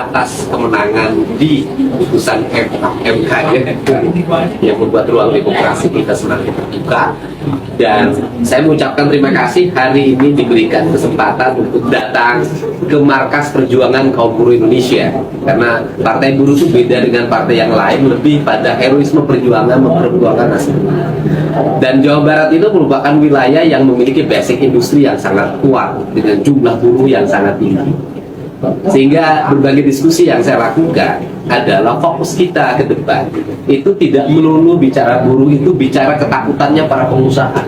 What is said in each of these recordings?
atas kemenangan di putusan MK yang membuat ruang demokrasi kita semakin terbuka. Dan saya mengucapkan terima kasih hari ini diberikan kesempatan untuk datang ke markas perjuangan kaum buruh Indonesia, karena partai buruh itu beda dengan partai yang lain, lebih pada heroisme perjuangan memperjuangkan nasib. Dan Jawa Barat itu merupakan wilayah yang memiliki basic industri yang sangat kuat dengan jumlah buruh yang sangat tinggi. Sehingga berbagai diskusi yang saya lakukan adalah fokus kita ke depan itu tidak melulu bicara buruh, itu bicara ketakutannya para pengusaha,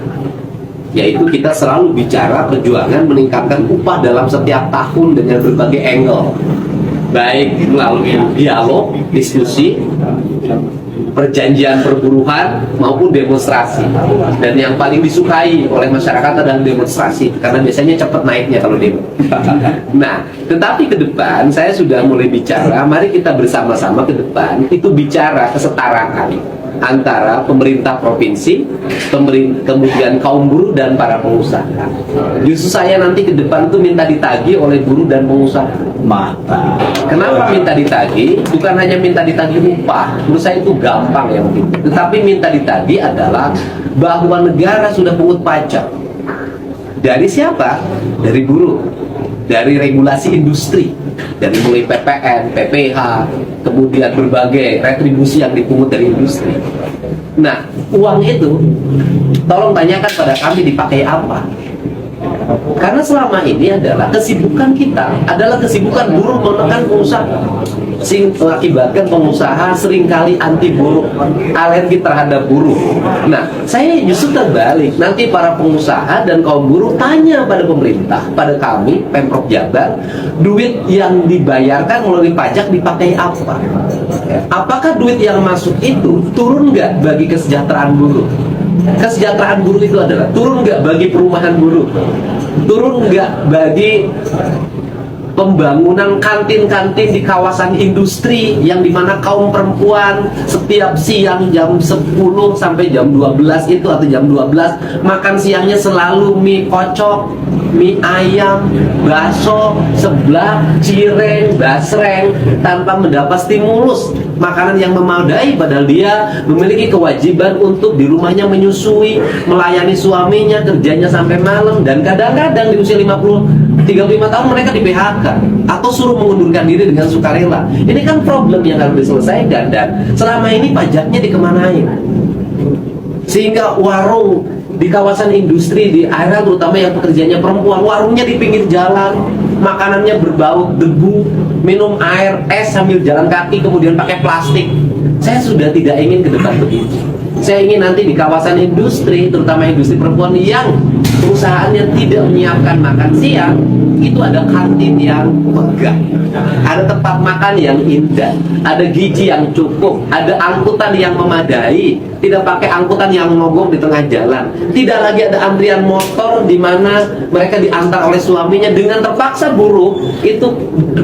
yaitu kita selalu bicara perjuangan meningkatkan upah dalam setiap tahun dengan berbagai angle, baik melalui dialog, diskusi, perjanjian perburuhan maupun demonstrasi. Dan yang paling disukai oleh masyarakat adalah demonstrasi, karena biasanya cepat naiknya kalau demo. Nah, tetapi ke depan saya sudah mulai bicara, mari kita bersama-sama ke depan itu bicara kesetaraan antara pemerintah provinsi, kemudian kaum buruh dan para pengusaha. Justru saya nanti ke depan tuh minta ditagih oleh buruh dan pengusaha. Kenapa minta ditagih? Bukan hanya minta ditagih upah, menurut saya itu gampang ya mungkin. Tetapi minta ditagih adalah bahwa negara sudah pungut pajak. Dari siapa? Dari buruh, dari regulasi industri, dari mulai PPN, PPH, kemudian berbagai retribusi yang dipungut dari industri. Nah, uang itu tolong tanyakan pada kami dipakai apa? Karena selama ini adalah kesibukan kita, adalah kesibukan buruh menekan pengusaha, mengakibatkan pengusaha seringkali anti buruh, alergi terhadap buruh. Nah, saya justru terbalik, nanti para pengusaha dan kaum buruh tanya pada pemerintah, pada kami, Pemprov Jabar, duit yang dibayarkan melalui pajak dipakai apa? Apakah duit yang masuk itu turun nggak bagi kesejahteraan buruh? Kesejahteraan buruh itu adalah turun nggak bagi perumahan buruh, turun nggak bagi pembangunan kantin-kantin di kawasan industri yang dimana kaum perempuan setiap siang jam 10 sampai jam 12 itu atau jam 12 makan siangnya selalu mie kocok, mie ayam, bakso, seblak, cireng, basreng tanpa mendapat stimulus makanan yang memadai, padahal dia memiliki kewajiban untuk di rumahnya menyusui, melayani suaminya, kerjanya sampai malam, dan kadang-kadang di usia 35 tahun mereka di PHK atau suruh mengundurkan diri dengan sukarela. Ini kan problem yang harus diselesaikan, dan selama ini pajaknya dikemanain? Sehingga warung di kawasan industri di area terutama yang pekerjaannya perempuan, warungnya di pinggir jalan, makanannya berbau debu, minum air es sambil jalan kaki kemudian pakai plastik. Saya sudah tidak ingin ke depan begitu. Saya ingin nanti di kawasan industri, terutama industri perempuan yang perusahaannya tidak menyiapkan makan siang, itu ada kantin yang megah, ada tempat makan yang indah, ada gizi yang cukup, ada angkutan yang memadai, tidak pakai angkutan yang mogok di tengah jalan, tidak lagi ada antrian motor di mana mereka diantar oleh suaminya dengan terpaksa buruh itu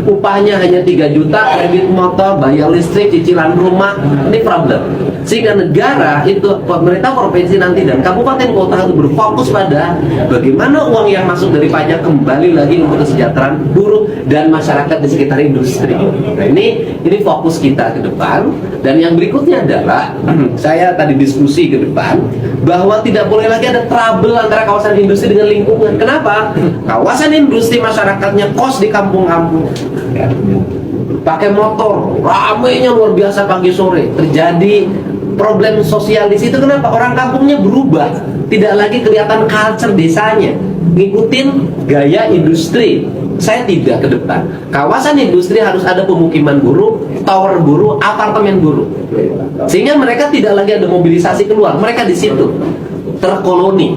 upahnya hanya 3 juta, kredit motor, bayar listrik, cicilan rumah. Ini problem. Sehingga negara itu, pemerintah provinsi nanti dan kabupaten kota itu berfokus pada bagaimana uang yang masuk dari pajak kembali lagi untuk kesejahteraan buruh dan masyarakat di sekitar industri. Nah, ini fokus kita ke depan. Dan yang berikutnya adalah saya tadi diskusi ke depan bahwa tidak boleh lagi ada trouble antara kawasan industri dengan lingkungan. Kenapa? Kawasan industri masyarakatnya kos di kampung-kampung, ya, pakai motor, ramainya luar biasa pagi sore, terjadi problem sosial di situ. Kenapa? Orang kampungnya berubah, tidak lagi kelihatan culture desanya, ngikutin gaya industri. Saya tidak ke depan. Kawasan industri harus ada pemukiman buruh, tower buruh, apartemen buruh. Sehingga mereka tidak lagi ada mobilisasi keluar, mereka di situ terkoloni,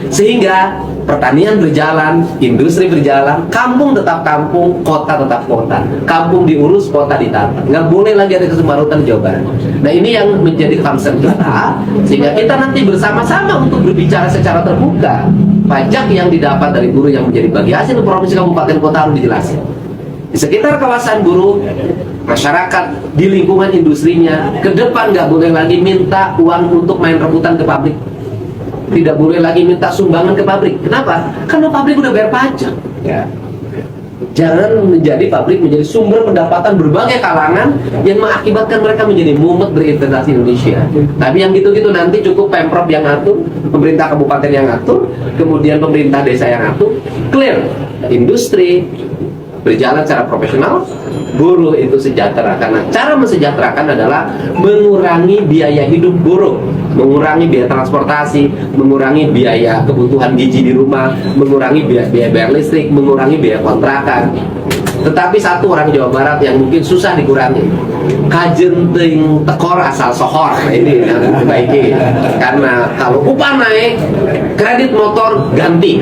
sehingga pertanian berjalan, industri berjalan, kampung tetap kampung, kota tetap kota. Kampung diurus, kota ditata. Nggak boleh lagi ada kesembarutan Jawa Barat. Nah, ini yang menjadi concern kita, sehingga kita nanti bersama-sama untuk berbicara secara terbuka. Pajak yang didapat dari buruh yang menjadi bagi hasil provinsi kabupaten kota harus dijelasin. Di sekitar kawasan buruh, masyarakat di lingkungan industrinya, ke depan nggak boleh lagi minta uang untuk main rebutan ke pabrik. Tidak boleh lagi minta sumbangan ke pabrik. Kenapa? Karena pabrik udah bayar pajak. Ya. Jangan menjadi pabrik menjadi sumber pendapatan berbagai kalangan yang mengakibatkan mereka menjadi mumet berinvestasi Indonesia. Tapi yang gitu-gitu nanti cukup Pemprov yang ngatur, pemerintah kabupaten yang ngatur, kemudian pemerintah desa yang ngatur, clear. Industri berjalan secara profesional, buruh itu sejahtera. Karena cara mensejahterakan adalah mengurangi biaya hidup buruh, mengurangi biaya transportasi, mengurangi biaya kebutuhan gizi di rumah, mengurangi biaya listrik, mengurangi biaya kontrakan. Tetapi satu orang Jawa Barat yang mungkin susah dikurangi, kajenting tekor asal sohor. Nah, ini yang diperbaiki. Karena kalau upah naik, kredit motor ganti,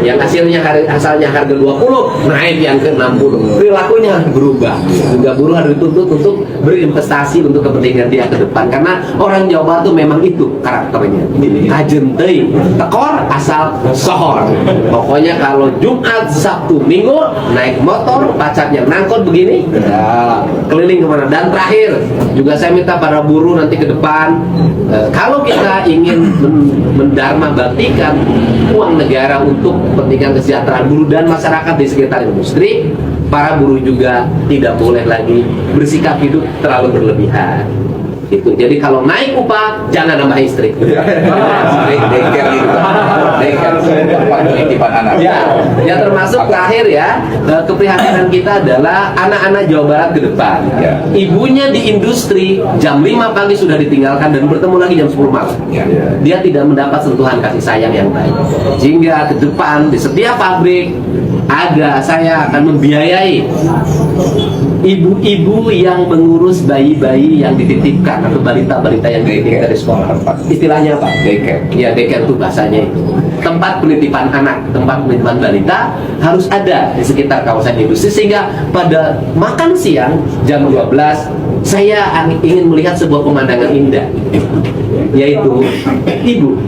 yang hasilnya asalnya harga 20 naik yang ke 60. Perilakunya berubah. Juga buruh harus dituntut untuk berinvestasi untuk kepentingan dia ke depan. Karena orang Jawa Barat itu memang itu karakternya. Kajenting tekor asal sohor. Pokoknya kalau Jumat, Sabtu, Minggu naik motor, pacarnya nangkut begini, ya, keliling kemana. Dan terakhir juga saya minta para buruh nanti ke depan, kalau kita ingin mendharma baktikan uang negara untuk kepentingan kesejahteraan buruh dan masyarakat di sekitar industri, para buruh juga tidak boleh lagi bersikap hidup terlalu berlebihan. Itu. Jadi kalau naik upah jangan nambah istri. Daycare gitu. Penitipan anak. Ya termasuk terakhir ya, keprihatinan kita adalah anak-anak Jawa Barat ke depan. Ya. Ibunya di industri jam 5 pagi sudah ditinggalkan dan bertemu lagi jam 10 malam. Ya. Dia tidak mendapat sentuhan kasih sayang yang baik. Sehingga ke depan di setiap pabrik saya akan membiayai ibu-ibu yang mengurus bayi-bayi yang dititipkan atau balita-balita yang dititipkan dari sekolah. Istilahnya apa? Daycare. Ya, daycare itu bahasanya itu. Tempat penitipan anak, tempat penitipan balita harus ada di sekitar kawasan industri, sehingga pada makan siang jam 12 saya ingin melihat sebuah pemandangan indah, yaitu ibu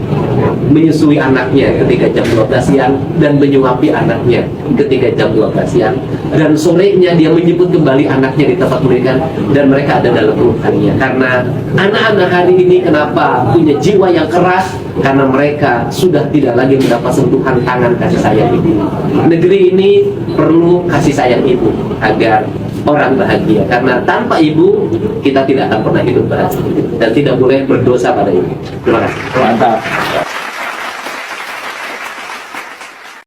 menyusui anaknya ketika jam 12 siang dan menyuapi anaknya ketika jam 12 siang, dan sorenya dia menjemput kembali anaknya di tempat pendidikan dan mereka ada dalam pelukannya. Karena anak-anak hari ini kenapa punya jiwa yang keras? Karena mereka sudah tidak lagi mendapat sentuhan tangan kasih sayang ibu. Negeri ini perlu kasih sayang ibu agar orang bahagia, karena tanpa ibu kita tidak akan pernah hidup bahagia dan tidak boleh berdosa pada ibu. Terima kasih. Mantap.